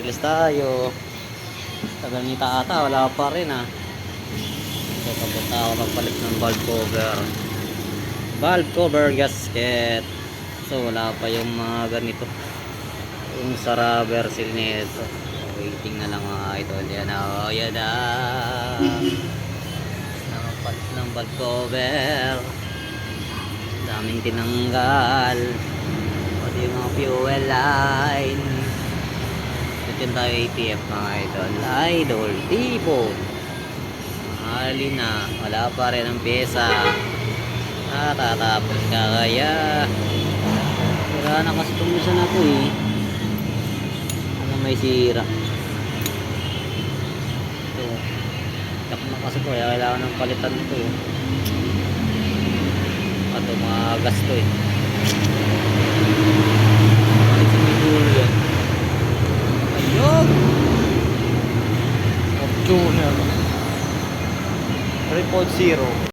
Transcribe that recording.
release tayo. Tagal nita ata, wala pa rin ah. So papunta ako magpalit ng valve cover. Valve cover gasket. So wala pa yung mga ganito. Yung sa rubber seal nito. Waiting na lang mga idol. Yan na, oh, yan na. Nakapalit ng valve cover. Daming tinanggal. Pati yung mga fuel line. Dito tayo ATF mga idol. Idol T-Bone. Mahalin na. Wala pa rin ang pyesa. Tatapos ka kaya. Wala na kasi tumusan ako eh. Ano may sira. Ito. Yak na kasi ko. Kaya kailangan ng palitan ito eh. Ito mga gas to eh. Ayun! Fortuner 3.0